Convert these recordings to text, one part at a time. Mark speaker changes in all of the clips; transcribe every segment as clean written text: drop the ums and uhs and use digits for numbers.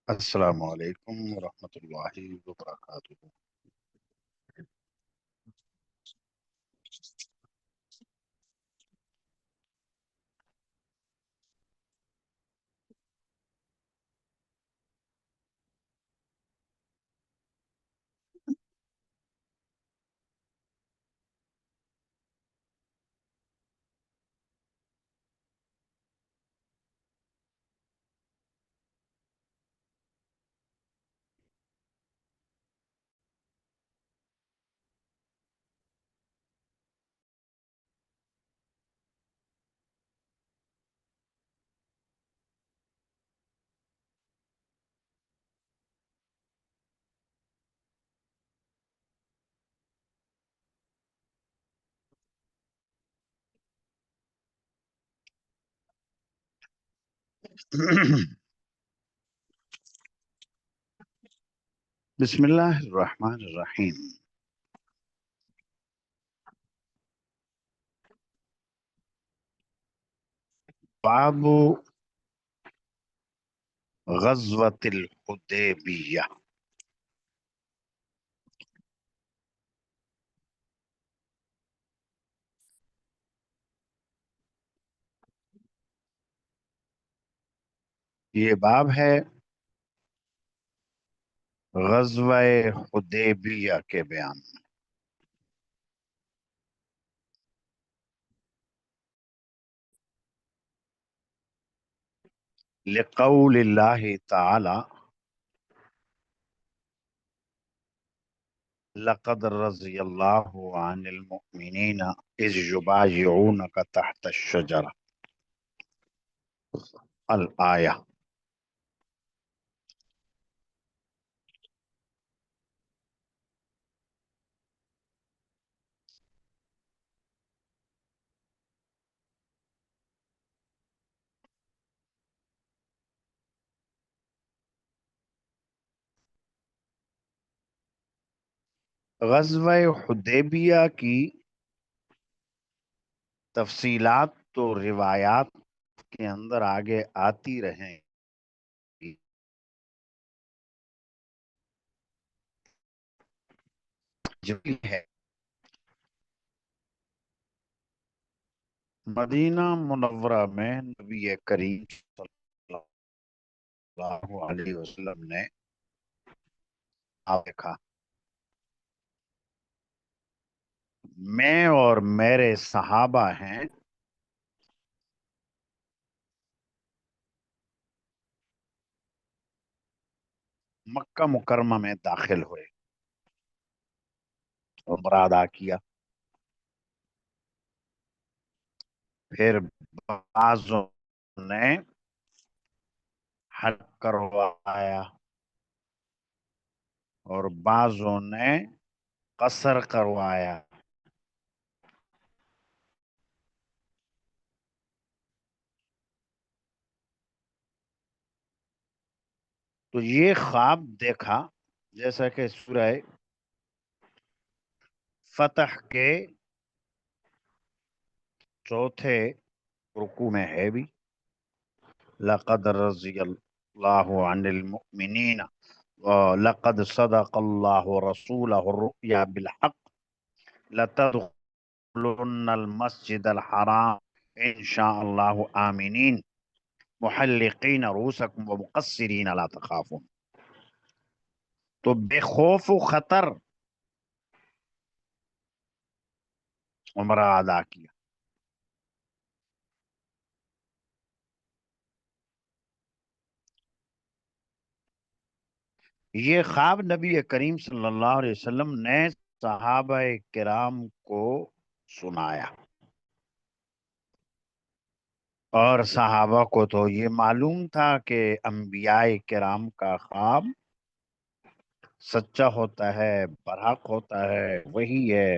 Speaker 1: السلام علیکم ورحمۃ اللہ وبرکاتہ۔ بسم اللہ الرحمن الرحیم۔ باب غزوۃ الحدیبیہ۔ یہ باب ہے غزوہ حدیبیہ کے بیان میں۔ لقول اللہ تعالی لقد رضی اللہ عن المؤمنین اذ یبایعونک تحت الشجرہ الآیہ۔ غزوہ حدیبیہ کی تفصیلات تو روایات کے اندر آگے آتی رہیں گی۔ جو ہے مدینہ منورہ میں نبی کریم صلی اللہ علیہ وسلم نے دیکھا، میں اور میرے صحابہ ہیں مکہ مکرمہ میں داخل ہوئے، عمرہ ادا کیا۔ پھر بعضوں نے حج کروایا اور بعضوں نے قصر کروایا۔ تو یہ خواب دیکھا، جیسا کہ سورہ فتح کے چوتھے رکوع میں ہے بھی، لقد رضی اللہ عن المؤمنین لقد صدق اللہ رسولہ الرؤیا بالحق لتدخلن المسجد الحرام ان شاء اللہ آمنین محلقین رؤوسکم ومقصرین لا تخافون۔ تو بے خوف و خطر عمرہ ادا کیا۔ یہ خواب نبی کریم صلی اللہ علیہ وسلم نے صحابہ کرام کو سنایا، اور صحابہ کو تو یہ معلوم تھا کہ انبیاء کرام کا خواب سچا ہوتا ہے، برحق ہوتا ہے، وہی ہے۔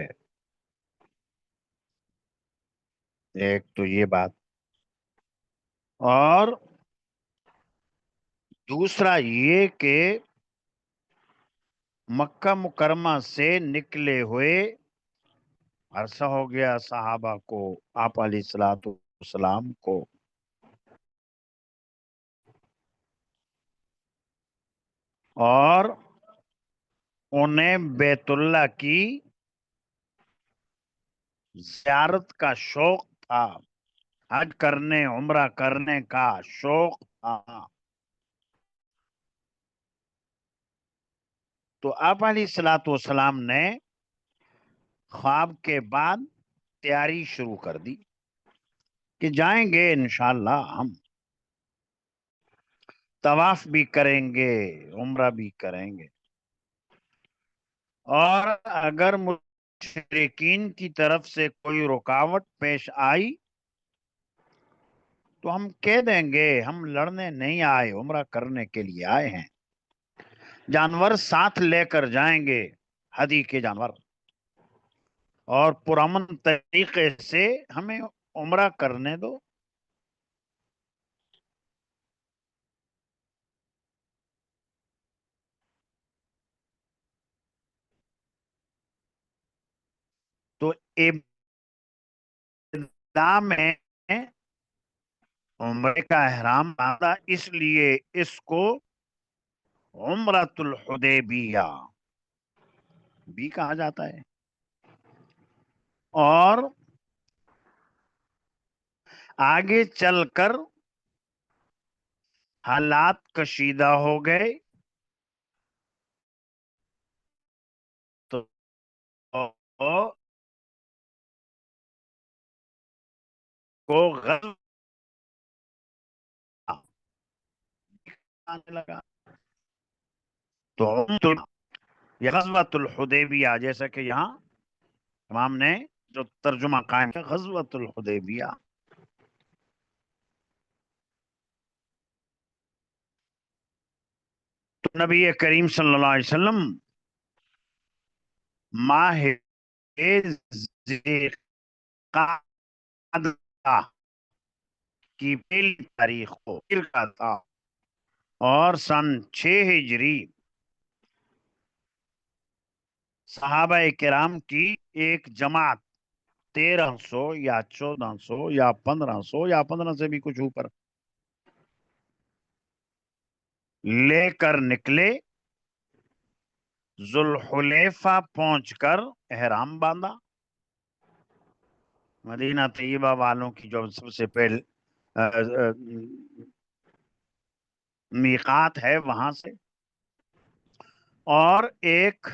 Speaker 1: ایک تو یہ بات، اور دوسرا یہ کہ مکہ مکرمہ سے نکلے ہوئے عرصہ ہو گیا صحابہ کو، آپ علیہ الصلوۃ والسلام کو، اور انہیں بیت اللہ کی زیارت کا شوق تھا، حج کرنے عمرہ کرنے کا شوق تھا۔ تو آپ علیہ الصلوۃ والسلام نے خواب کے بعد تیاری شروع کر دی کہ جائیں گے انشاءاللہ، ہم طواف بھی کریں گے، عمرہ بھی کریں گے، اور اگر مشرکین کی طرف سے کوئی رکاوٹ پیش آئی تو ہم کہہ دیں گے ہم لڑنے نہیں آئے، عمرہ کرنے کے لیے آئے ہیں۔ جانور ساتھ لے کر جائیں گے، ہدی کے جانور، اور پرامن طریقے سے ہمیں عمرہ کرنے دو۔ تو ابتدا میں عمرے کا احرام باندھا، اس لیے اس کو عمرۃ الحدیبیہ بھی کہا جاتا ہے۔ اور آگے چل کر حالات کشیدہ ہو گئے تو کو غزوہ آنے لگا۔ تو یہ غزوۃ الحدیبیہ، جیسا کہ یہاں امام نے جو ترجمہ قائم کیا، غزوۃ الحدیبیہ۔ تو نبی کریم صلی اللہ علیہ وسلم ماہ ذی قعدہ کی پہلی تاریخ کو کا تھا، اور سن 6 ہجری صحابہ کرام کی ایک جماعت 1300 یا 1400 یا 1500 یا 15 سے بھی کچھ اوپر لے کر نکلے، ذوالحلیفہ پہنچ کر احرام باندھا۔ مدینہ طیبہ والوں کی جو سب سے پہلے میقات ہے وہاں سے، اور ایک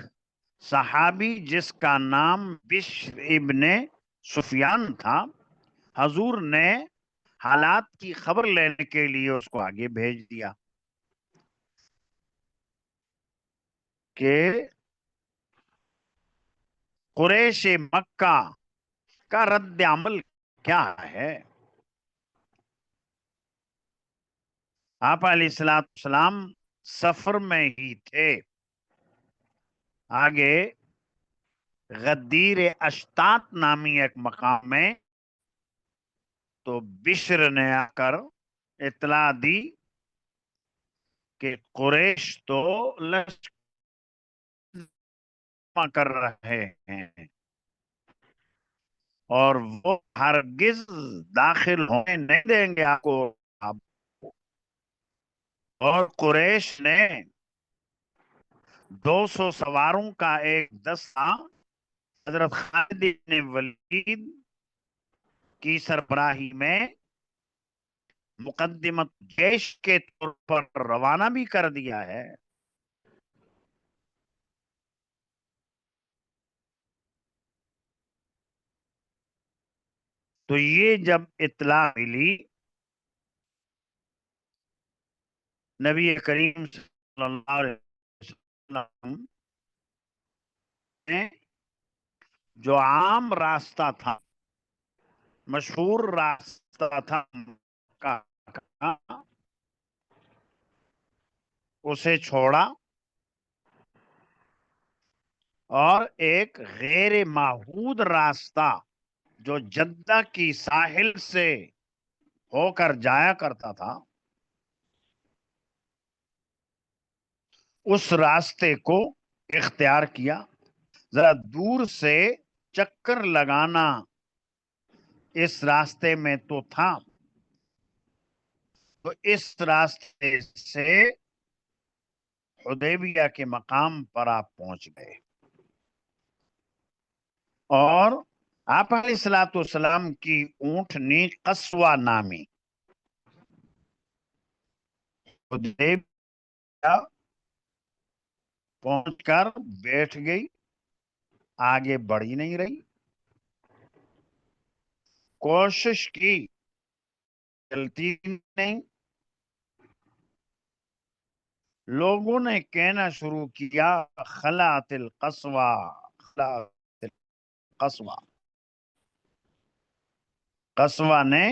Speaker 1: صحابی جس کا نام بشر ابن سفیان تھا، حضور نے حالات کی خبر لینے کے لیے اس کو آگے بھیج دیا کہ قریش مکہ کا رد عمل کیا ہے۔ آپ علیہ السلام سفر میں ہی تھے، آگے غدیر اشتات نامی ایک مقام میں تو بشر نے آ کر اطلاع دی کہ قریش تو لشکر کر رہے ہیں اور وہ ہرگز داخل ہونے نہیں دیں گے آپ کو۔ اور قریش نے 200 سواروں کا ایک دستہ حضرت خالد بن ولید کی سربراہی میں مقدمت جیش کے طور پر روانہ بھی کر دیا ہے۔ تو یہ جب اطلاع ملی نبی کریم صلی اللہ علیہ وسلم نے جو عام راستہ تھا، مشہور راستہ تھا کا اسے چھوڑا، اور ایک غیر معہود راستہ جو جدہ کی ساحل سے ہو کر جایا کرتا تھا، اس راستے کو اختیار کیا۔ ذرا دور سے چکر لگانا اس راستے میں تو تھا، تو اس راستے سے حدیبیہ کے مقام پر آپ پہنچ گئے، اور آپ علیہ الصلوۃ والسلام کی اونٹنی قصوہ نامی حدیبیہ پہنچ کر بیٹھ گئی، آگے بڑھی نہیں رہی، کوشش کی چلتی نہیں، لوگوں نے کہنا شروع کیا خلعت القصوہ، خلعت القصوہ، قصوہ نے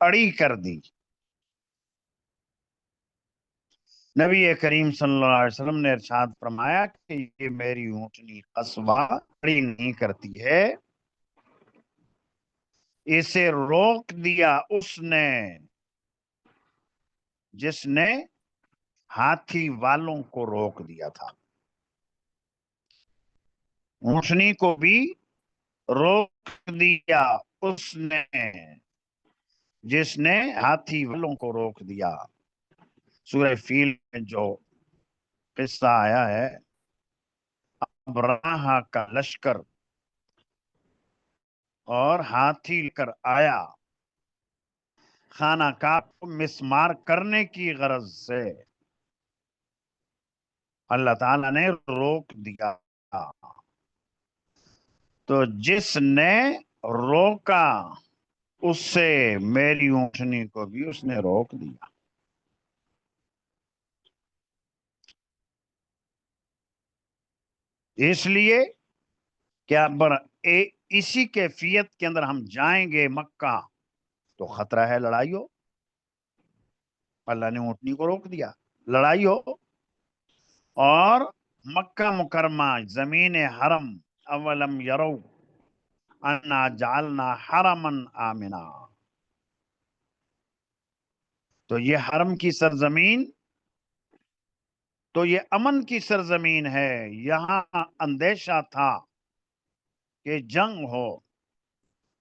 Speaker 1: اڑی کر دی۔ نبی کریم صلی اللہ علیہ وسلم نے ارشاد فرمایا کہ یہ میری اونٹنی قصوہ اڑی نہیں کرتی ہے، اسے روک دیا اس نے جس نے ہاتھی والوں کو روک دیا تھا، اونٹنی کو بھی روک دیا اس نے جس نے ہاتھی والوں کو روک دیا۔ سورہ فیل میں جو قصہ آیا ہے، ابرہہ کا لشکر اور ہاتھی لے کر آیا خانہ کعبہ کو مسمار کرنے کی غرض سے، اللہ تعالیٰ نے روک دیا، تو جس نے روکا اس سے میری اونٹنی کو بھی اس نے روک دیا۔ اس لیے کیا اسی کیفیت کے اندر ہم جائیں گے مکہ تو خطرہ ہے لڑائی ہو، اللہ نے اونٹنی کو روک دیا، لڑائی ہو، اور مکہ مکرمہ زمین حرم، اولم یرو انا جعلنا حرما آمنا، تو یہ حرم کی سرزمین، تو یہ امن کی سرزمین ہے، یہاں اندیشہ تھا کہ جنگ ہو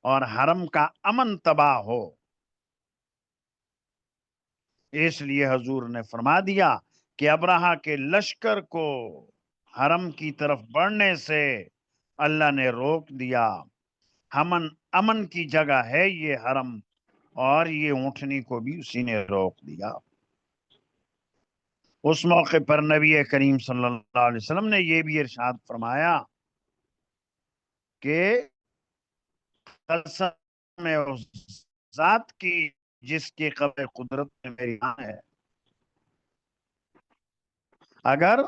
Speaker 1: اور حرم کا امن تباہ ہو، اس لیے حضور نے فرما دیا کہ ابرہہ کے لشکر کو حرم کی طرف بڑھنے سے اللہ نے روک دیا، امن کی جگہ ہے یہ حرم، اور یہ اونٹنی کو بھی اسی نے روک دیا۔ اس موقع پر نبی کریم صلی اللہ علیہ وسلم نے یہ بھی ارشاد فرمایا کہ قسم میں اس ذات کی جس کی قبر قدرت میں میری جان ہے، اگر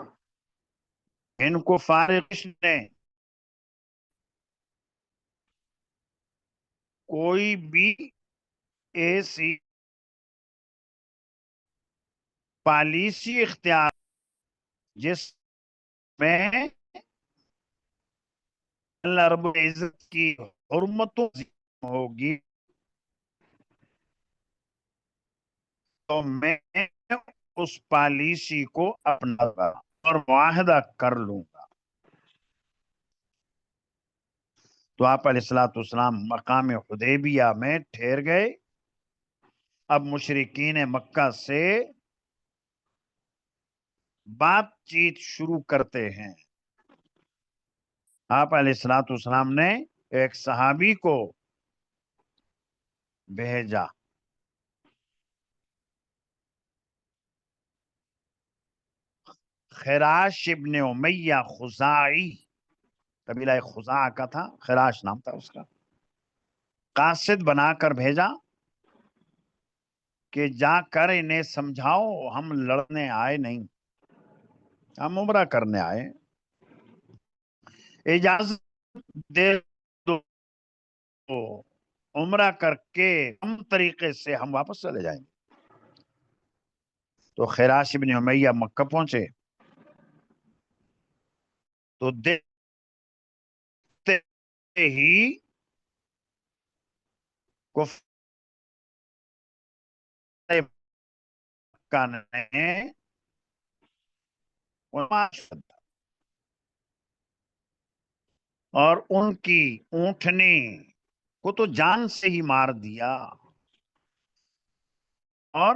Speaker 1: ان کو فارغ نے کوئی بھی ایسی پالیسی اختیار جس میں اللہ رب العزت کی حرمتوں ہوگی، تو میں اس پالیسی کو اپنا اور معاہدہ کر لوں گا۔ تو آپ علیہ الصلوۃ والسلام مقام حدیبیہ میں ٹھہر گئے، اب مشرکین مکہ سے بات چیت شروع کرتے ہیں۔ آپ علیہ الصلوۃ والسلام نے ایک صحابی کو بھیجا، خراش ابن امیہ خزاعی، قبیلہ خزاع کا تھا، خراش نام تھا اس کا، قاصد بنا کر بھیجا کہ جا کر انہیں سمجھاؤ ہم لڑنے آئے نہیں، ہم عمرہ کرنے آئے، اجازت دے دو، عمرہ کر کے ہم طریقے سے ہم واپس چلے جائیں گے۔ تو خراش ابن امیہ مکہ پہنچے تو دیکھتے ہی کفار مکہ نے اور ان کی اونٹنی کو تو جان سے ہی مار دیا، اور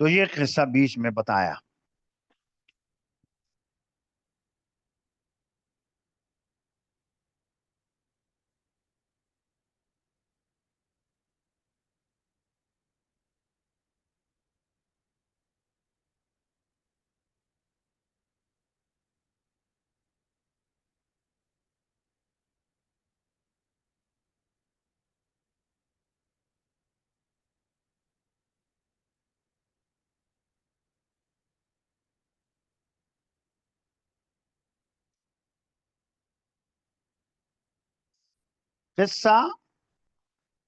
Speaker 1: تو یہ قصہ بیچ میں بتایا. قصہ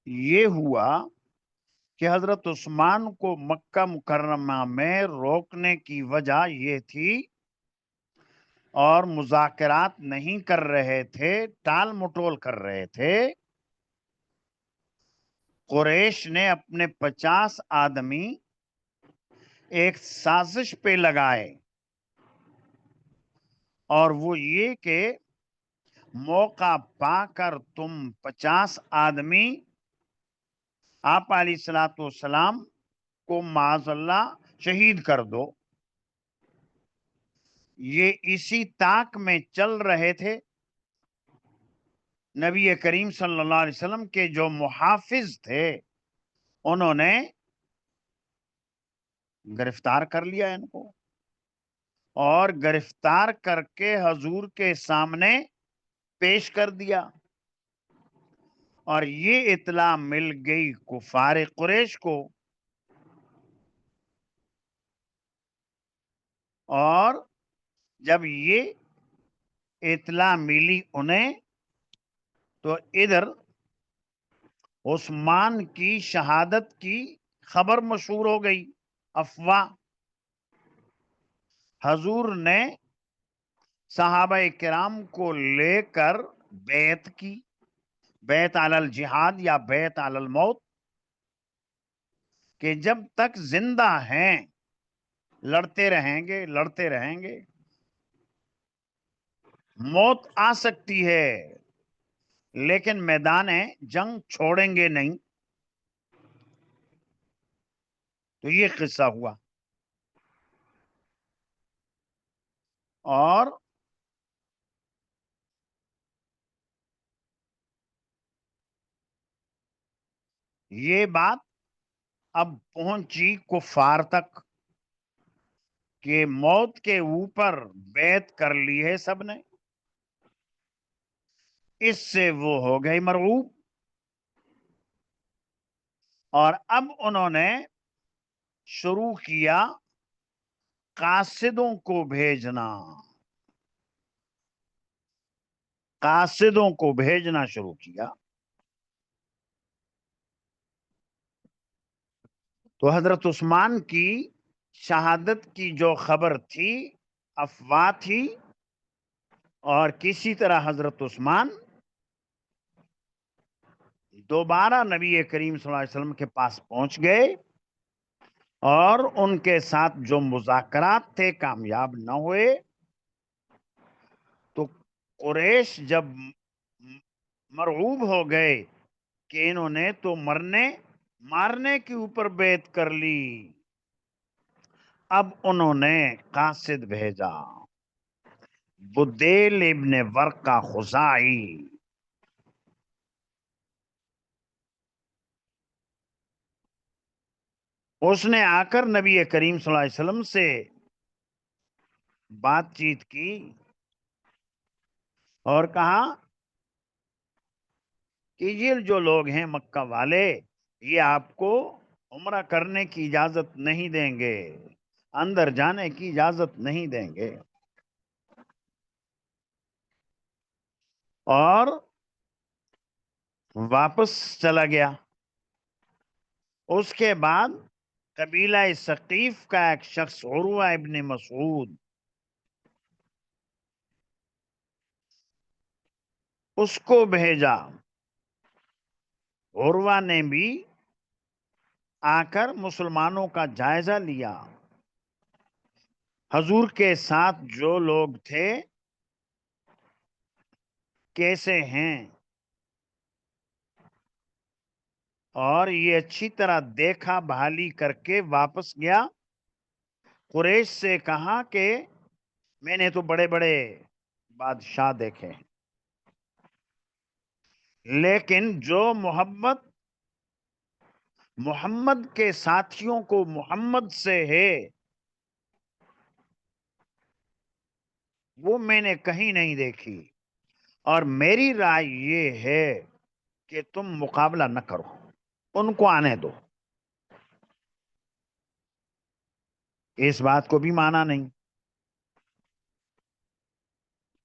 Speaker 1: یہ ہوا کہ حضرت عثمان کو مکہ مکرمہ میں روکنے کی وجہ یہ تھی اور مذاکرات نہیں کر رہے تھے، ٹال مٹول کر رہے تھے. قریش نے اپنے 50 آدمی ایک سازش پہ لگائے، اور وہ یہ کہ موقع پا کر تم 50 آدمی آپ علیہ الصلوۃ والسلام کو معاذ اللہ شہید کر دو. یہ اسی طاق میں چل رہے تھے. نبی کریم صلی اللہ علیہ وسلم کے جو محافظ تھے انہوں نے گرفتار کر لیا ان کو، اور گرفتار کر کے حضور کے سامنے پیش کر دیا. اور یہ اطلاع مل گئی کفار قریش کو، اور جب یہ اطلاع ملی انہیں تو ادھر عثمان کی شہادت کی خبر مشہور ہو گئی. افواہ. حضور نے صحابہ کرام کو لے کر بیعت کی، بیعت علی الجہاد یا بیعت علی الموت، کہ جب تک زندہ ہیں لڑتے رہیں گے، لڑتے رہیں گے. موت آ سکتی ہے لیکن میدان جنگ چھوڑیں گے نہیں. تو یہ قصہ ہوا. اور یہ بات اب پہنچی کفار تک کہ موت کے اوپر بیعت کر لی ہے سب نے. اس سے وہ ہو گئی مرعوب، اور اب انہوں نے شروع کیا قاصدوں کو بھیجنا، قاصدوں کو بھیجنا شروع کیا. تو حضرت عثمان کی شہادت کی جو خبر تھی افواہ تھی، اور کسی طرح حضرت عثمان دوبارہ نبی کریم صلی اللہ علیہ وسلم کے پاس پہنچ گئے، اور ان کے ساتھ جو مذاکرات تھے کامیاب نہ ہوئے. تو قریش جب مرعوب ہو گئے کہ انہوں نے تو مارنے کے اوپر بیعت کر لی، اب انہوں نے قاصد بھیجا، بدیل ابن ورقہ خزاعی. اس نے آ کر نبی کریم صلی اللہ علیہ وسلم سے بات چیت کی اور کہا کہ یہ جو لوگ ہیں مکہ والے، یہ آپ کو عمرہ کرنے کی اجازت نہیں دیں گے، اندر جانے کی اجازت نہیں دیں گے. اور واپس چلا گیا. اس کے بعد قبیلہ ثقیف کا ایک شخص عروہ ابن مسعود، اس کو بھیجا. عروہ نے بھی آ کر مسلمانوں کا جائزہ لیا. حضور کے ساتھ جو لوگ تھے کیسے ہیں، اور یہ اچھی طرح دیکھا بھالی کر کے واپس گیا. قریش سے کہا کہ میں نے تو بڑے بڑے بادشاہ دیکھے ہیں، لیکن جو محمد کے ساتھیوں کو محمد سے ہے وہ میں نے کہیں نہیں دیکھی، اور میری رائے یہ ہے کہ تم مقابلہ نہ کرو، ان کو آنے دو۔ اس بات کو بھی مانا نہیں۔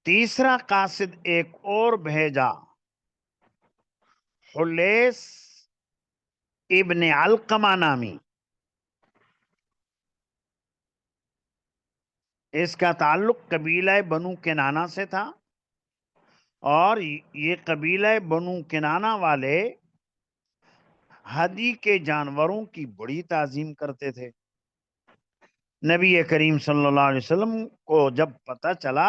Speaker 1: تیسرا قاصد ایک اور بھیجا، حلیس ابن علقمہ نامی، اس کا تعلق قبیلہ بنو کنانہ سے تھا، اور یہ قبیلہ بنو کنانہ والے ہدی کے جانوروں کی بڑی تعظیم کرتے تھے۔ نبی کریم صلی اللہ علیہ وسلم کو جب پتہ چلا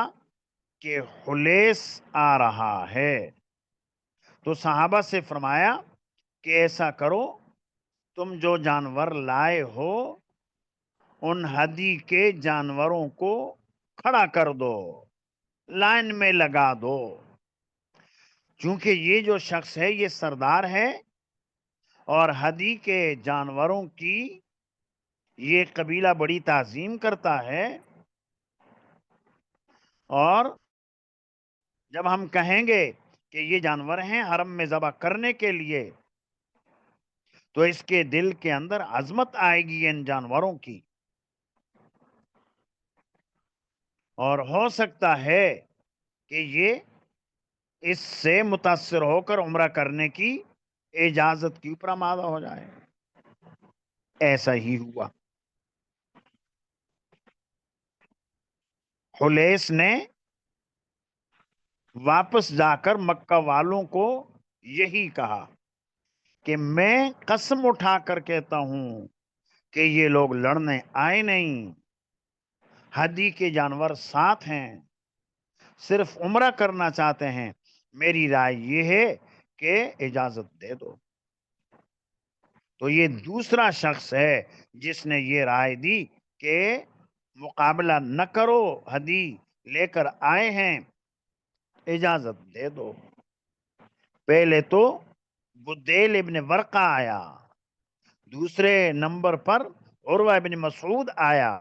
Speaker 1: کہ حلیس آ رہا ہے تو صحابہ سے فرمایا کہ ایسا کرو، تم جو جانور لائے ہو ان ہدی کے جانوروں کو کھڑا کر دو، لائن میں لگا دو، چونکہ یہ جو شخص ہے یہ سردار ہے اور ہدی کے جانوروں کی یہ قبیلہ بڑی تعظیم کرتا ہے، اور جب ہم کہیں گے کہ یہ جانور ہیں حرم میں ذبح کرنے کے لیے تو اس کے دل کے اندر عظمت آئے گی ان جانوروں کی، اور ہو سکتا ہے کہ یہ اس سے متاثر ہو کر عمرہ کرنے کی اجازت کی اوپر آمادہ ہو جائے۔ ایسا ہی ہوا۔ حلیس نے واپس جا کر مکہ والوں کو یہی کہا کہ میں قسم اٹھا کر کہتا ہوں کہ یہ لوگ لڑنے آئے نہیں، ہدی کے جانور ساتھ ہیں، صرف عمرہ کرنا چاہتے ہیں، میری رائے یہ ہے کہ اجازت دے دو۔ تو یہ دوسرا شخص ہے جس نے یہ رائے دی کہ مقابلہ نہ کرو، ہدی لے کر آئے ہیں، اجازت دے دو۔ پہلے تو بدیل ابن ورقہ آیا، دوسرے نمبر پر عروہ ابن مسعود آیا،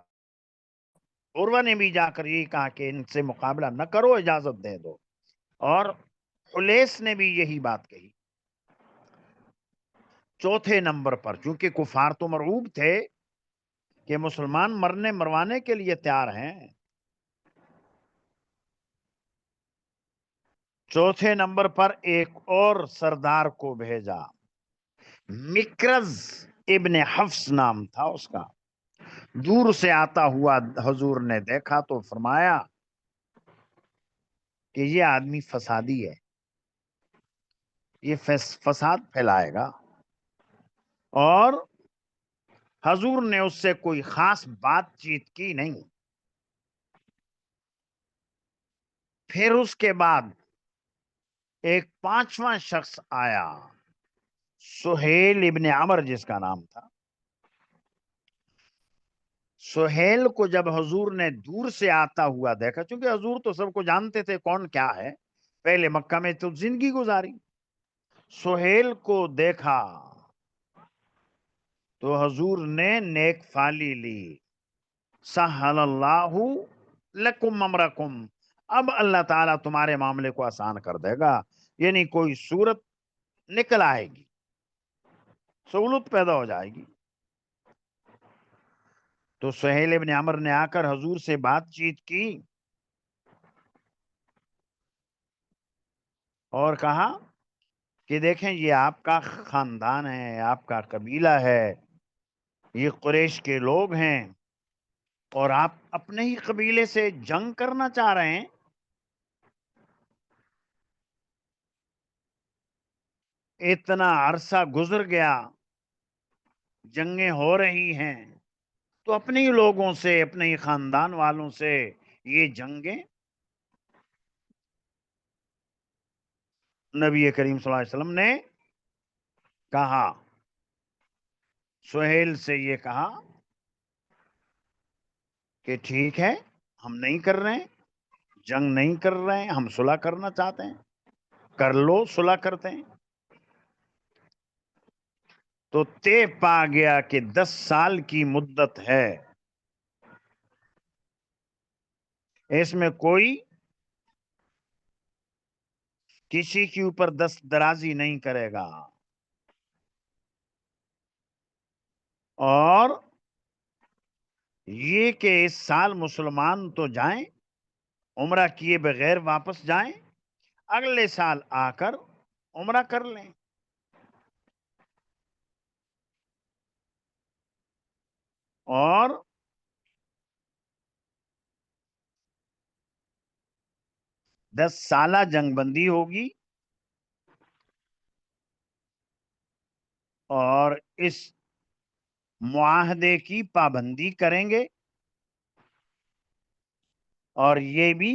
Speaker 1: عروہ نے بھی جا کر یہ کہا کہ ان سے مقابلہ نہ کرو، اجازت دے دو، اور حلیس نے بھی یہی بات کہی۔ چوتھے نمبر پر چونکہ کفار تو مرعوب تھے کہ مسلمان مرنے مروانے کے لیے تیار ہیں، چوتھے نمبر پر ایک اور سردار کو بھیجا، مکرز ابن حفص نام تھا اس کا، دور سے آتا ہوا حضور نے دیکھا تو فرمایا کہ یہ آدمی فسادی ہے، یہ فساد پھیلائے گا، اور حضور نے اس سے کوئی خاص بات چیت کی نہیں۔ پھر اس کے بعد ایک پانچواں شخص آیا، سہیل ابن عمر جس کا نام تھا۔ سہیل کو جب حضور نے دور سے آتا ہوا دیکھا، چونکہ حضور تو سب کو جانتے تھے کون کیا ہے، پہلے مکہ میں تو زندگی گزاری، سہیل کو دیکھا تو حضور نے نیک فالی لی، سہل اللہ لکم امرکم، اب اللہ تعالیٰ تمہارے معاملے کو آسان کر دے گا، یعنی کوئی صورت نکل آئے گی، سہولت پیدا ہو جائے گی۔ تو سہیل ابن عمر نے آ کر حضور سے بات چیت کی اور کہا کہ دیکھیں یہ آپ کا خاندان ہے، آپ کا قبیلہ ہے، یہ قریش کے لوگ ہیں، اور آپ اپنے ہی قبیلے سے جنگ کرنا چاہ رہے ہیں، اتنا عرصہ گزر گیا، جنگیں ہو رہی ہیں، تو اپنے ہی لوگوں سے، اپنے ہی خاندان والوں سے یہ جنگیں؟ نبی کریم صلی اللہ علیہ وسلم نے کہا، سہیل سے یہ کہا کہ ٹھیک ہے ہم نہیں کر رہے ہیں، جنگ نہیں کر رہے ہیں، ہم صلح کرنا چاہتے ہیں، کر لو، صلح کرتے ہیں. تو طے پا گیا کہ 10 سال کی مدت ہے، اس میں کوئی کسی کے اوپر دست درازی نہیں کرے گا. اور یہ کہ اس سال مسلمان تو جائیں، عمرہ کیے بغیر واپس جائیں، اگلے سال آ کر عمرہ کر لیں. اور دس سالہ جنگ بندی ہوگی، اور اس معاہدے کی پابندی کریں گے. اور یہ بھی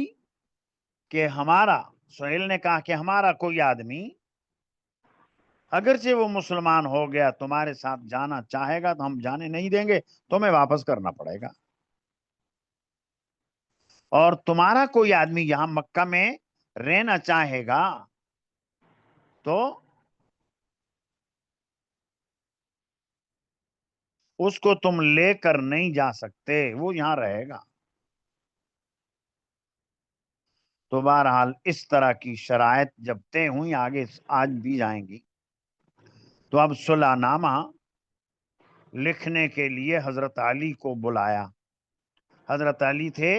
Speaker 1: کہ ہمارا، سہیل نے کہا کہ ہمارا کوئی آدمی اگرچہ وہ مسلمان ہو گیا تمہارے ساتھ جانا چاہے گا تو ہم جانے نہیں دیں گے، تمہیں واپس کرنا پڑے گا. اور تمہارا کوئی آدمی یہاں مکہ میں رہنا چاہے گا تو اس کو تم لے کر نہیں جا سکتے، وہ یہاں رہے گا. تو بہرحال اس طرح کی شرائط جب طے ہوئی، آگے آج بھی جائیں گی. تو اب صلح نامہ لکھنے کے لیے حضرت علی کو بلایا. حضرت علی تھے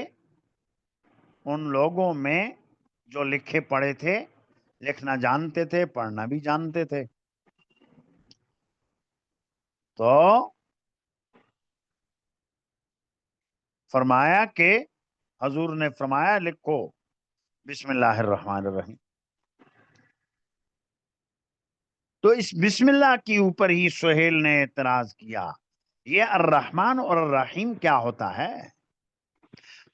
Speaker 1: ان لوگوں میں جو لکھے پڑھے تھے، لکھنا جانتے تھے، پڑھنا بھی جانتے تھے. تو فرمایا کہ حضور نے فرمایا لکھو بسم اللہ الرحمن الرحیم. تو اس بسم اللہ کے اوپر ہی سہیل نے اعتراض کیا، یہ الرحمن اور الرحیم کیا ہوتا ہے؟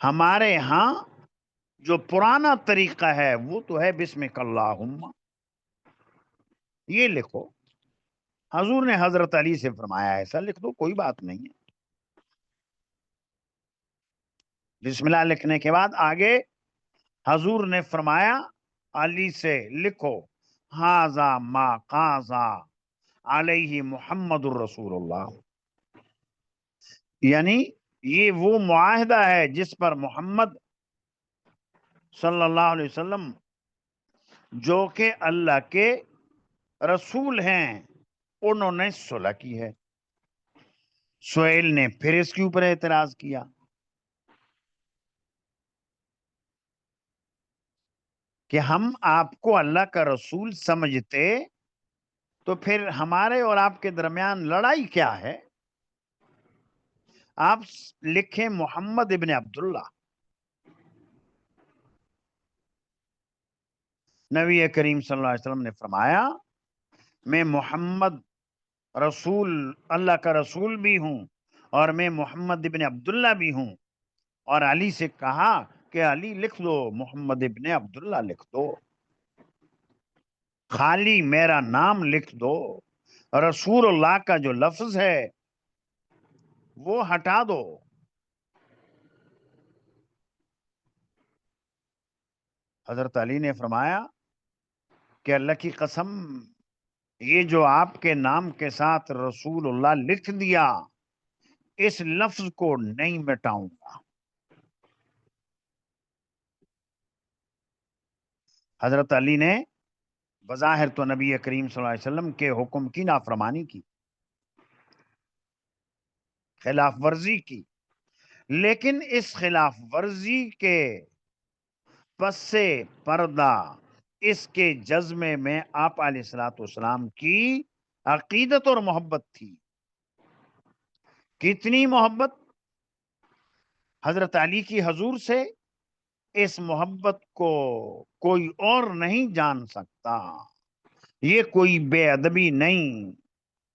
Speaker 1: ہمارے ہاں جو پرانا طریقہ ہے وہ تو ہے بسمک اللہم، یہ لکھو. حضور نے حضرت علی سے فرمایا ایسا لکھ دو، کوئی بات نہیں ہے. بسم اللہ لکھنے کے بعد آگے حضور نے فرمایا علی سے لکھو ھذا ما قاضا علیہ محمد الرسول اللہ، یعنی یہ وہ معاہدہ ہے جس پر محمد صلی اللہ علیہ وسلم جو کہ اللہ کے رسول ہیں انہوں نے صلح کی ہے. سہیل نے پھر اس کے اوپر اعتراض کیا کہ ہم آپ کو اللہ کا رسول سمجھتے تو پھر ہمارے اور آپ کے درمیان لڑائی کیا ہے؟ آپ لکھیں محمد ابن عبداللہ. نبی کریم صلی اللہ علیہ وسلم نے فرمایا میں محمد رسول، اللہ کا رسول بھی ہوں، اور میں محمد ابن عبداللہ بھی ہوں. اور علی سے کہا کہ علی لکھ دو محمد ابن عبداللہ لکھ دو، خالی میرا نام لکھ دو، رسول اللہ کا جو لفظ ہے وہ ہٹا دو. حضرت علی نے فرمایا کہ اللہ کی قسم یہ جو آپ کے نام کے ساتھ رسول اللہ لکھ دیا اس لفظ کو نہیں مٹاؤں گا. حضرت علی نے بظاہر تو نبی کریم صلی اللہ علیہ وسلم کے حکم کی نافرمانی کی، خلاف ورزی کی، لیکن اس خلاف ورزی کے پس سے پردہ اس کے جذبے میں آپ علیہ الصلوۃ والسلام کی عقیدت اور محبت تھی. کتنی محبت حضرت علی کی حضور سے، اس محبت کو کوئی اور نہیں جان سکتا. یہ کوئی بے ادبی نہیں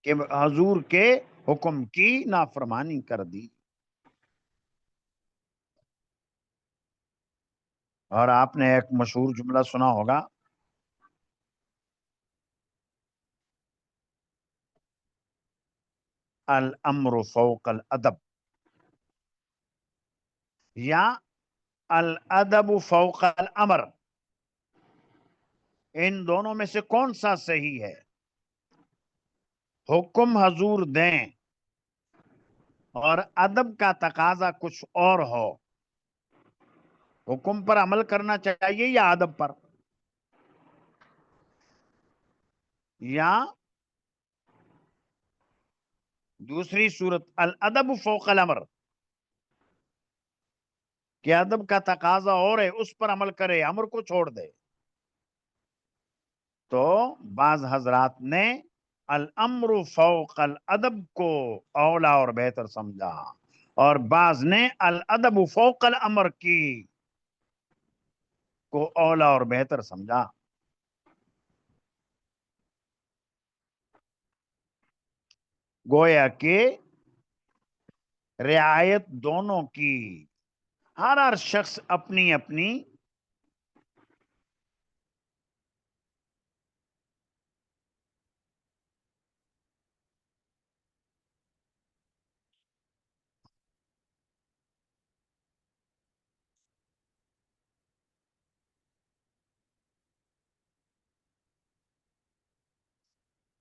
Speaker 1: کہ حضور کے حکم کی نافرمانی کر دی. اور آپ نے ایک مشہور جملہ سنا ہوگا، الامر فوق الادب. یا الادب فوق الامر، ان دونوں میں سے کون سا صحیح ہے؟ حکم حضور دیں اور ادب کا تقاضا کچھ اور ہو، حکم پر عمل کرنا چاہیے یا ادب پر؟ یا دوسری صورت الادب فوق الامر، کہ ادب کا تقاضا اور ہے، اس پر عمل کرے، امر کو چھوڑ دے۔ تو بعض حضرات نے الامر فوق الادب کو اولا اور بہتر سمجھا، اور بعض نے الادب فوق الامر کی کو اولا اور بہتر سمجھا۔ گویا کہ رعایت دونوں کی، ہر شخص اپنی اپنی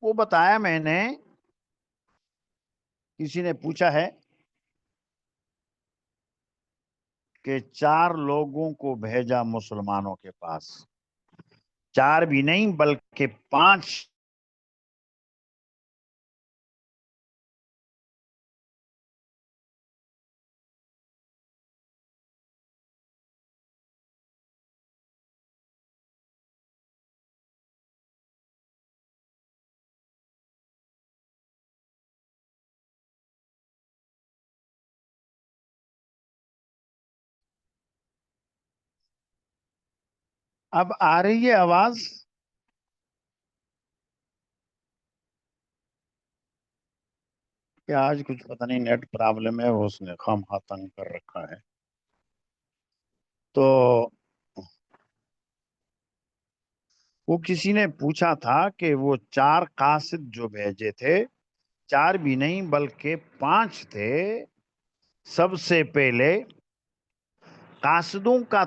Speaker 1: وہ بتایا میں نے، کسی نے پوچھا ہے کہ 4 لوگوں کو بھیجا مسلمانوں کے پاس، 4 بھی نہیں بلکہ 5۔ اب آ رہی ہے آواز؟ کہ آج کچھ پتہ نہیں نیٹ پرابلم ہے، اس نے خواہ تنگ کر رکھا ہے۔ تو وہ کسی نے پوچھا تھا کہ وہ 4 قاصد جو بھیجے تھے، 4 بھی نہیں بلکہ 5 تھے۔ سب سے پہلے قاصدوں کا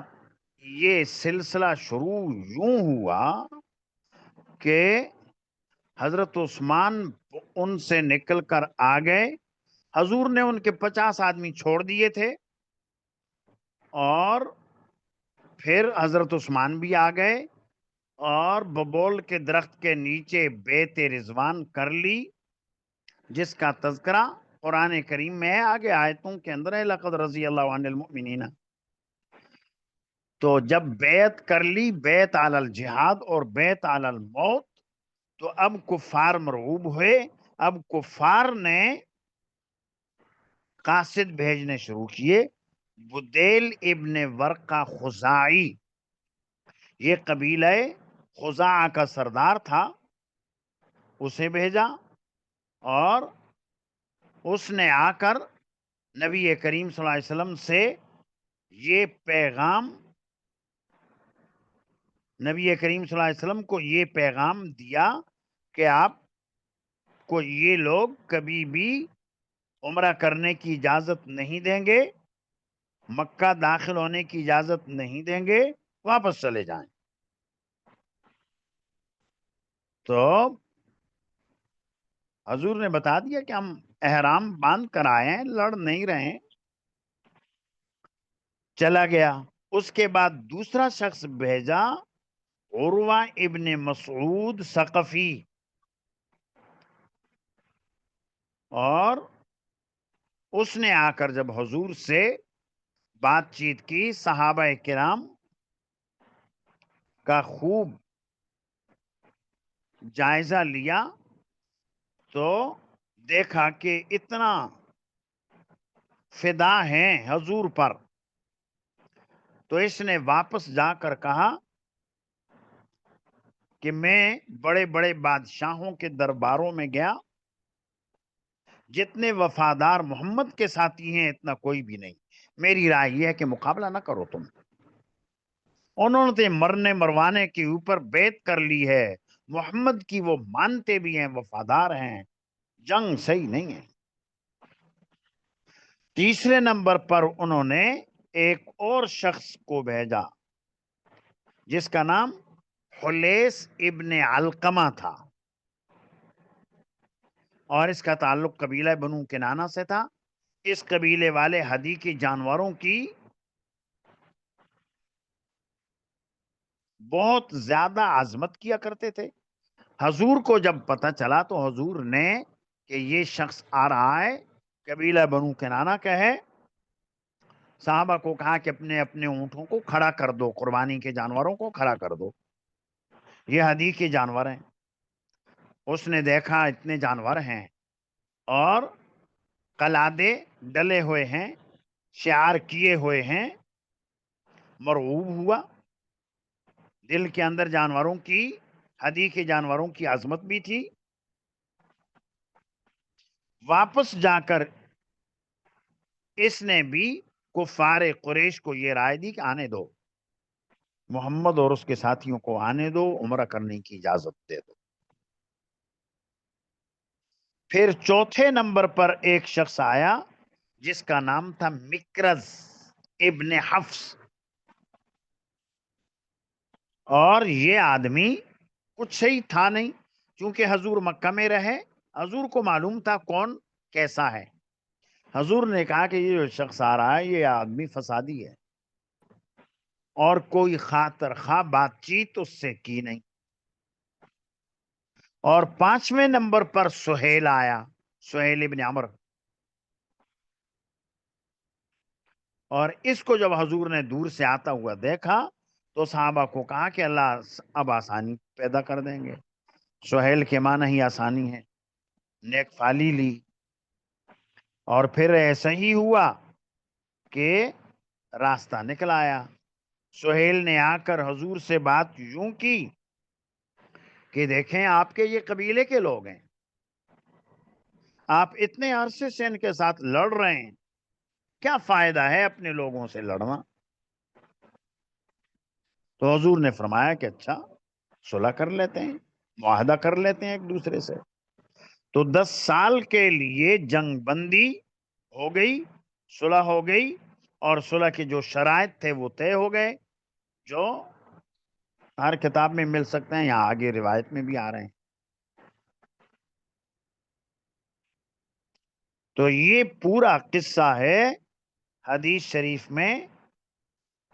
Speaker 1: یہ سلسلہ شروع یوں ہوا کہ حضرت عثمان ان سے نکل کر آ گئے، حضور نے ان کے 50 آدمی چھوڑ دیے تھے، اور پھر حضرت عثمان بھی آ گئے اور ببول کے درخت کے نیچے بیت رضوان کر لی، جس کا تذکرہ قرآن کریم میں ہے، آگے آیتوں کے اندر ہے، لقد رضی اللہ عن المؤمنین۔ تو جب بیعت کر لی، بیعت علی الجہاد اور بیعت علی الموت، تو اب کفار مرعوب ہوئے، اب کفار نے قاصد بھیجنے شروع کیے۔ بدیل ابن ورقہ خزاعی، یہ قبیلہ خزاعہ کا سردار تھا، اسے بھیجا، اور اس نے آ کر نبی کریم صلی اللہ علیہ وسلم سے یہ پیغام، نبی کریم صلی اللہ علیہ وسلم کو یہ پیغام دیا کہ آپ کو یہ لوگ کبھی بھی عمرہ کرنے کی اجازت نہیں دیں گے، مکہ داخل ہونے کی اجازت نہیں دیں گے، واپس چلے جائیں۔ تو حضور نے بتا دیا کہ ہم احرام باندھ کر آئے ہیں، لڑ نہیں رہے ہیں، چلا گیا۔ اس کے بعد دوسرا شخص بھیجا، عروہ ابن مسعود ثقفی، اور اس نے آ کر جب حضور سے بات چیت کی، صحابہ کرام کا خوب جائزہ لیا، تو دیکھا کہ اتنا فدا ہیں حضور پر، تو اس نے واپس جا کر کہا کہ میں بڑے بڑے بادشاہوں کے درباروں میں گیا، جتنے وفادار محمد کے ساتھی ہیں اتنا کوئی بھی نہیں، میری رائے یہ ہے کہ مقابلہ نہ کرو تم۔ انہوں نے مرنے مروانے کے اوپر بیعت کر لی ہے، محمد کی وہ مانتے بھی ہیں، وفادار ہیں، جنگ صحیح نہیں ہے۔ تیسرے نمبر پر انہوں نے ایک اور شخص کو بھیجا جس کا نام حلیس ابن علقمہ تھا، اور اس کا تعلق قبیلہ بنو کنانہ سے تھا۔ اس قبیلے والے ہدی کے جانوروں کی بہت زیادہ عظمت کیا کرتے تھے۔ حضور کو جب پتہ چلا تو حضور نے کہ یہ شخص آ رہا ہے، قبیلہ بنو کنانہ کا ہے، صحابہ کو کہا کہ اپنے اپنے اونٹوں کو کھڑا کر دو، قربانی کے جانوروں کو کھڑا کر دو، یہ ہدی کے جانور ہیں۔ اس نے دیکھا اتنے جانور ہیں اور قلادے ڈلے ہوئے ہیں، شعار کیے ہوئے ہیں، مرعوب ہوا، دل کے اندر جانوروں کی، ہدی کے جانوروں کی عظمت بھی تھی۔ واپس جا کر اس نے بھی کفار قریش کو یہ رائے دی کہ آنے دو، محمد اور اس کے ساتھیوں کو آنے دو، عمرہ کرنے کی اجازت دے دو۔ پھر چوتھے نمبر پر ایک شخص آیا جس کا نام تھا مکرز ابن حفص، اور یہ آدمی کچھ صحیح تھا نہیں، چونکہ حضور مکہ میں رہے، حضور کو معلوم تھا کون کیسا ہے۔ حضور نے کہا کہ یہ جو شخص آ رہا ہے یہ آدمی فسادی ہے، اور کوئی خاطر خواہ بات چیت اس سے کی نہیں۔ اور پانچویں نمبر پر سہیل آیا، سہیل ابن عمر، اور اس کو جب حضور نے دور سے آتا ہوا دیکھا تو صحابہ کو کہا کہ اللہ اب آسانی پیدا کر دیں گے۔ سہیل کے معنی ہی آسانی ہے، نیک فالی لی۔ اور پھر ایسا ہی ہوا کہ راستہ نکل آیا۔ سہیل نے آ کر حضور سے بات یوں کی کہ دیکھیں آپ کے یہ قبیلے کے لوگ ہیں، آپ اتنے عرصے سے ان کے ساتھ لڑ رہے ہیں، کیا فائدہ ہے اپنے لوگوں سے لڑنا؟ تو حضور نے فرمایا کہ اچھا صلح کر لیتے ہیں، معاہدہ کر لیتے ہیں ایک دوسرے سے۔ تو 10 سال کے لیے جنگ بندی ہو گئی، صلح ہو گئی، اور صلح کے جو شرائط تھے وہ طے ہو گئے، جو ہر کتاب میں مل سکتے ہیں، یہاں آگے روایت میں بھی آ رہے ہیں۔ تو یہ پورا قصہ ہے حدیث شریف میں،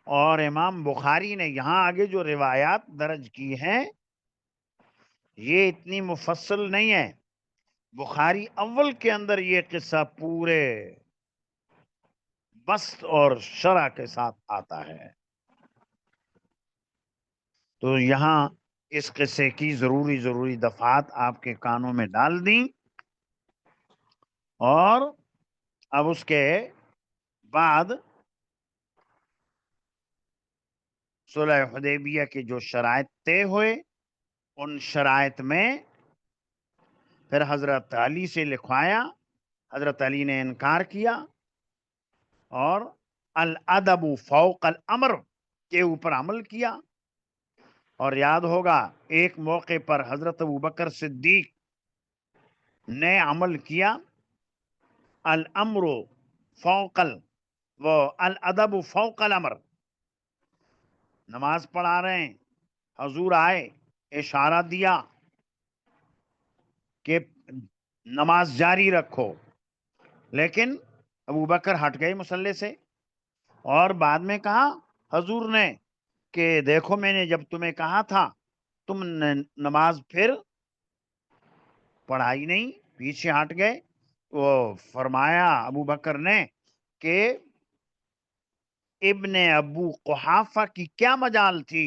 Speaker 1: اور امام بخاری نے یہاں آگے جو روایات درج کی ہیں یہ اتنی مفصل نہیں ہے۔ بخاری اول کے اندر یہ قصہ پورے بسط اور شرح کے ساتھ آتا ہے، تو یہاں اس قصے کی ضروری دفعات آپ کے کانوں میں ڈال دیں۔ اور اب اس کے بعد صلح حدیبیہ کے جو شرائط طے ہوئے، ان شرائط میں پھر حضرت علی سے لکھوایا، حضرت علی نے انکار کیا، اور الادب فوق الامر کے اوپر عمل کیا۔ اور یاد ہوگا ایک موقع پر حضرت ابوبکر صدیق نے عمل کیا، الامر فوق الادب فوق الامر، نماز پڑھا رہے ہیں، حضور آئے، اشارہ دیا کہ نماز جاری رکھو، لیکن ابوبکر ہٹ گئے مصلی سے، اور بعد میں کہا حضور نے کہ دیکھو میں نے جب تمہیں کہا تھا تم نے نماز پھر پڑھائی نہیں، پیچھے ہٹ گئے۔ وہ فرمایا ابوبکر نے کہ ابن ابو قحافہ کی کیا مجال تھی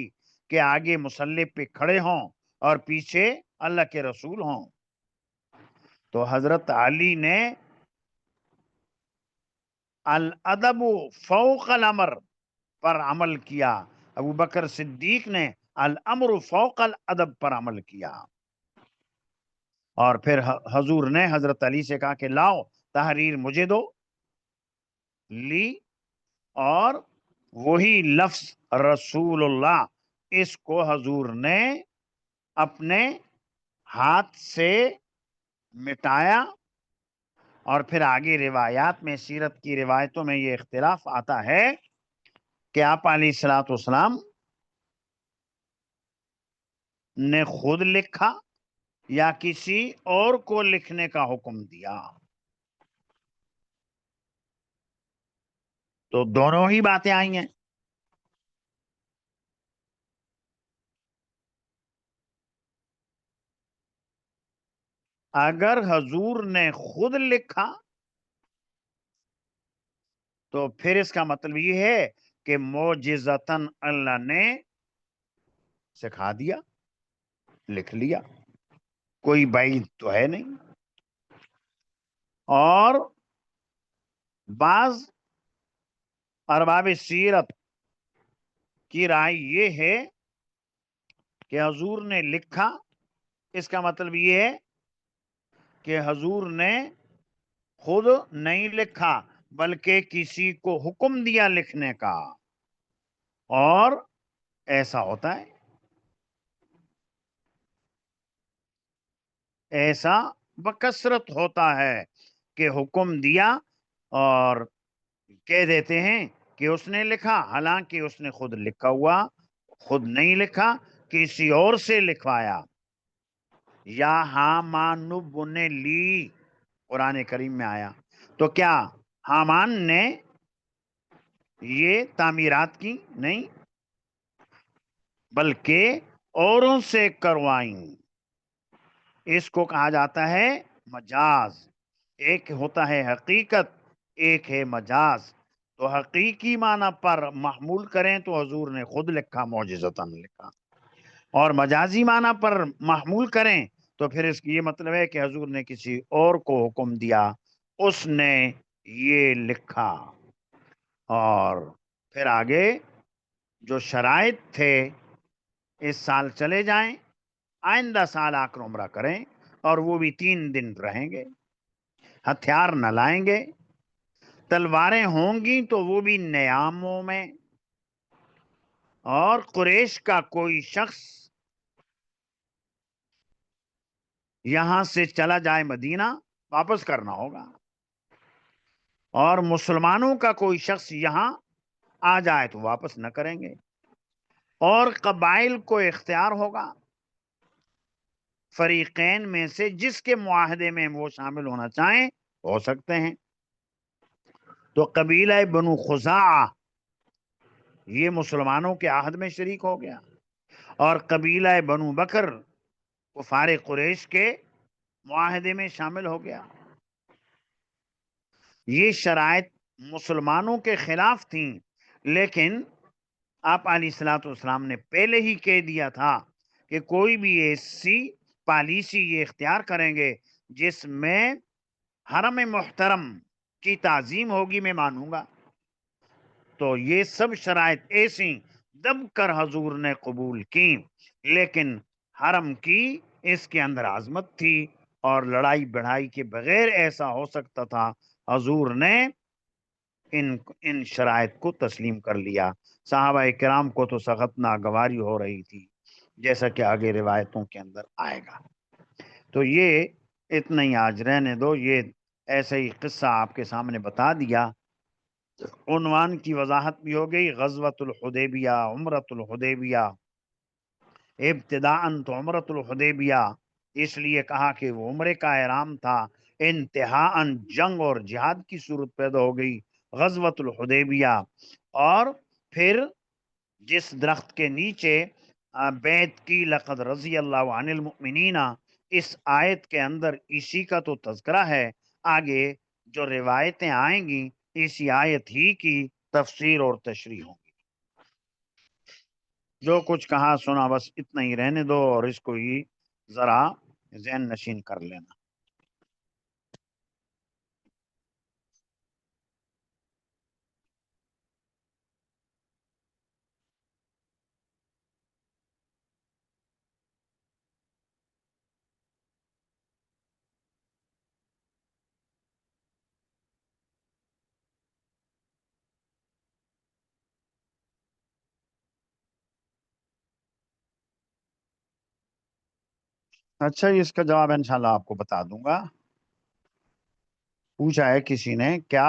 Speaker 1: کہ آگے مصلی پہ کھڑے ہوں اور پیچھے اللہ کے رسول ہوں۔ تو حضرت علی نے الادب فوق الامر پر عمل کیا، ابو بکر صدیق نے الامر فوق الادب پر عمل کیا۔ اور پھر حضور نے حضرت علی سے کہا کہ لاؤ تحریر مجھے دو، لی، اور وہی لفظ رسول اللہ، اس کو حضور نے اپنے ہاتھ سے مٹایا۔ اور پھر آگے روایات میں، سیرت کی روایتوں میں یہ اختلاف آتا ہے کہ آپ علیہ الصلوۃ والسلام نے خود لکھا یا کسی اور کو لکھنے کا حکم دیا؟ تو دونوں ہی باتیں آئی ہیں. اگر حضور نے خود لکھا تو پھر اس کا مطلب یہ ہے کہ معجزتاً اللہ نے سکھا دیا، لکھ لیا، کوئی بعید تو ہے نہیں. اور بعض ارباب سیرت کی رائے یہ ہے کہ حضور نے لکھا، اس کا مطلب یہ ہے کہ حضور نے خود نہیں لکھا بلکہ کسی کو حکم دیا لکھنے کا. اور ایسا ہوتا ہے، ایسا بکثرت ہوتا ہے کہ حکم دیا اور کہہ دیتے ہیں کہ اس نے لکھا، حالانکہ اس نے خود لکھا ہوا خود نہیں لکھا، کسی اور سے لکھوایا. یا حامان بن لی قرآن کریم میں آیا. تو کیا حامان نے یہ تعمیرات کی؟ نہیں، بلکہ اوروں سے کروائیں. اس کو کہا جاتا ہے مجاز. ایک ہوتا ہے حقیقت، ایک ہے مجاز. تو حقیقی معنی پر محمول کریں تو حضور نے خود لکھا، معجزتاً لکھا. اور مجازی معنی پر محمول کریں تو پھر اس کی یہ مطلب ہے کہ حضور نے کسی اور کو حکم دیا، اس نے یہ لکھا. اور پھر آگے جو شرائط تھے، اس سال چلے جائیں، آئندہ سال آ کر عمرہ کریں، اور وہ بھی 3 دن رہیں گے، ہتھیار نہ لائیں گے، تلواریں ہوں گی تو وہ بھی نیاموں میں، اور قریش کا کوئی شخص یہاں سے چلا جائے مدینہ واپس کرنا ہوگا، اور مسلمانوں کا کوئی شخص یہاں آ جائے تو واپس نہ کریں گے. اور قبائل کو اختیار ہوگا فریقین میں سے جس کے معاہدے میں وہ شامل ہونا چاہیں ہو سکتے ہیں. تو قبیلہ بنو خزاعہ یہ مسلمانوں کے عہد میں شریک ہو گیا، اور قبیلہ بنو بکر کفار قریش کے معاہدے میں شامل ہو گیا. یہ شرائط مسلمانوں کے خلاف تھیں، لیکن آپ علیہ الصلوۃ والسلام نے پہلے ہی کہہ دیا تھا کہ کوئی بھی ایسی پالیسی یہ اختیار کریں گے جس میں حرم محترم کی تعظیم ہوگی، میں مانوں گا. تو یہ سب شرائط ایسی دب کر حضور نے قبول کی، لیکن حرم کی اس کے اندر عظمت تھی، اور لڑائی بڑھائی کے بغیر ایسا ہو سکتا تھا. حضور نے ان شرائط کو تسلیم کر لیا. صحابہ کرام کو تو سخت ناگواری ہو رہی تھی، جیسا کہ آگے روایتوں کے اندر آئے گا. تو یہ اتنا ہی آج رہنے دو، یہ ایسا ہی قصہ آپ کے سامنے بتا دیا. عنوان کی وضاحت بھی ہو گئی، غزوۃ الحدیبیہ، عمرۃ الحدیبیہ. ابتداءً تو عمرۃ الحدیبیہ اس لیے کہا کہ وہ عمرے کا احرام تھا، انتہاءً جنگ اور جہاد کی صورت پیدا ہو گئی غزوۃ الحدیبیہ. اور پھر جس درخت کے نیچے بیعت کی، لقد رضی اللہ عن المؤمنین، اس آیت کے اندر اسی کا تو تذکرہ ہے. آگے جو روایتیں آئیں گی اسی آیت ہی کی تفسیر اور تشریح ہوں گی. جو کچھ کہا سنا بس اتنا ہی رہنے دو، اور اس کو ہی ذرا ذہن نشین کر لینا. اچھا، اس کا جواب انشاءاللہ آپ کو بتا دوں گا. پوچھا ہے کسی نے، کیا